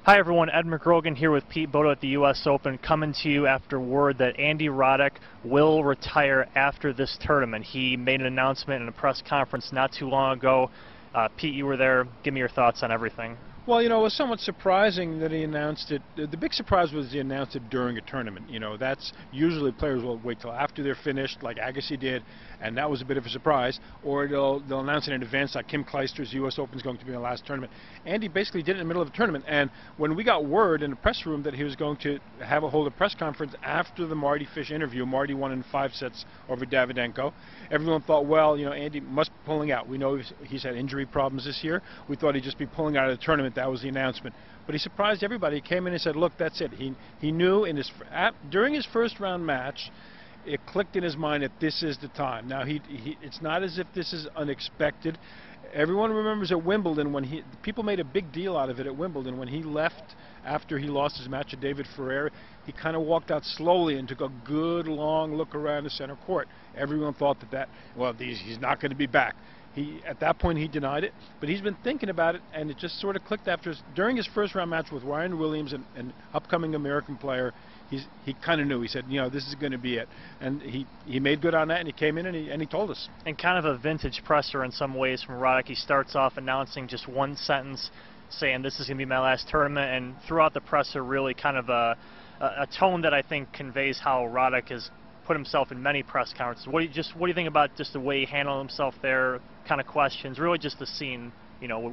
Hi everyone, Ed McGrogan here with Pete Bodo at the U.S. Open, coming to you after word that Andy Roddick will retire after this tournament. He made an announcement in a press conference not too long ago. Pete, you were there. Give me your thoughts on everything. Well, it was somewhat surprising that he announced it. The big surprise was he announced it during a tournament. That's usually players will wait till after they're finished, like Agassi did, and that was a bit of a surprise. Or they'll announce it in advance, like Kim Kleister's U.S. Open is going to be the last tournament. Andy basically did it in the middle of a tournament, and when we got word in the press room that he was going to hold a press conference after the Marty Fish interview, Marty won in 5 sets over Davydenko, everyone thought, well, Andy must be pulling out. We know he's had injury problems this year. We thought he'd just be pulling out of the tournament. That was the announcement. But he surprised everybody. He came in and said, look, that's it. He knew during his first round match, it clicked in his mind that this is the time. Now, it's not as if this is unexpected. Everyone remembers at Wimbledon when people made a big deal out of it at Wimbledon when he left after he lost his match to David Ferrer. He kind of walked out slowly and took a good long look around the center court. Everyone thought he's not going to be back. At that point he denied it, but he's been thinking about it, and it just sort of clicked during his first round match with Ryan Williams, an upcoming American player. He kind of knew. He said, this is going to be it, and he made good on that, and he came in and he told us. And kind of a vintage presser in some ways from Roddick. He starts off announcing just one sentence, saying this is going to be my last tournament, and throughout the presser really kind of a tone that I think conveys how Roddick has put himself in many press conferences. What do you think about just the way he handled himself there, kind of questions, really just the scene,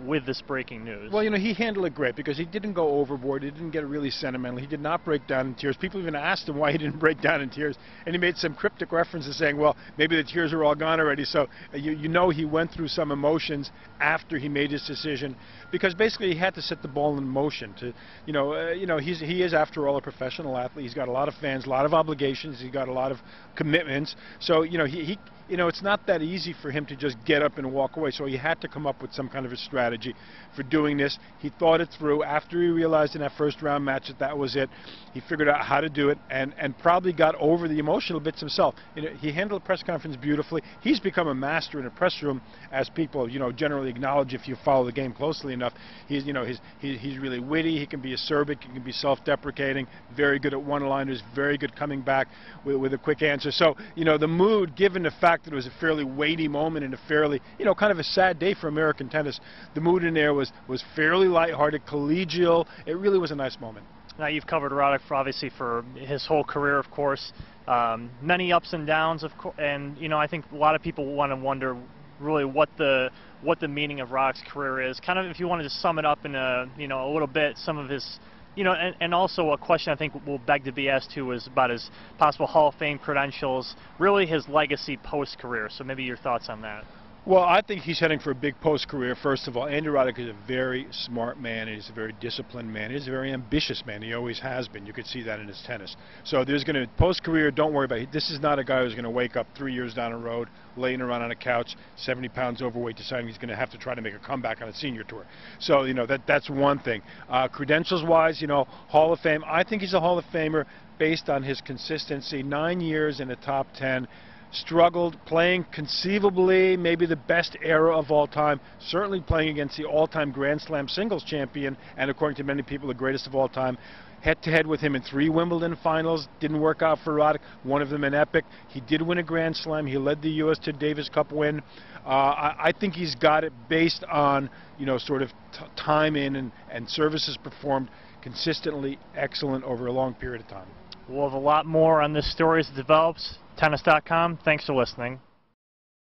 with this breaking news? Well, he handled it great because he didn't go overboard. He didn't get really sentimental. He did not break down in tears. People even asked him why he didn't break down in tears, and he made some cryptic references saying, well, maybe the tears are all gone already. So he went through some emotions after he made his decision, because basically he had to set the ball in motion. He is, after all, a professional athlete. He's got a lot of fans, a lot of obligations. He's got a lot of commitments. So it's not that easy for him to just get up and walk away. So he had to come up with some kind of a strategy for doing this. He thought it through. After he realized in that first round match that was it, he figured out how to do it, and probably got over the emotional bits himself. He handled the press conference beautifully. He's become a master in a press room, as people generally acknowledge if you follow the game closely enough. He's really witty. He can be acerbic. He can be self-deprecating. Very good at one-liners. Very good coming back with a quick answer. So the mood, given the fact that it was a fairly weighty moment and a fairly kind of a sad day for American tennis, the mood in there was fairly lighthearted, collegial. It really was a nice moment. Now, you've covered Roddick obviously for his whole career, of course. Many ups and downs, of course, and I think a lot of people want to wonder really what the meaning of Roddick's career is. Kind of, if you wanted to sum it up in a little bit, some of his, and also a question I think will beg to be asked too is about his possible Hall of Fame credentials, really his legacy post-career. So maybe your thoughts on that. Well, I think he's heading for a big post-career. First of all, Andy Roddick is a very smart man, and he's a very disciplined man. He's a very ambitious man. He always has been. You could see that in his tennis. So there's going to, post-career, don't worry about it. This is not a guy who's going to wake up 3 years down the road, laying around on a couch, 70 pounds overweight, deciding he's going to have to try to make a comeback on a senior tour. So, that's one thing. Credentials-wise, Hall of Fame, I think he's a Hall of Famer based on his consistency. 9 years in the top 10. Struggled, playing conceivably maybe the best era of all time, certainly playing against the all-time Grand Slam singles champion, and according to many people, the greatest of all time. Head-to-head with him in 3 Wimbledon finals. Didn't work out for Roddick, one of them an epic. He did win a Grand Slam. He led the U.S. to Davis Cup win. I think he's got it based on, sort of time in and services performed consistently excellent over a long period of time. We'll have a lot more on this story as it develops. Tennis.com. Thanks for listening.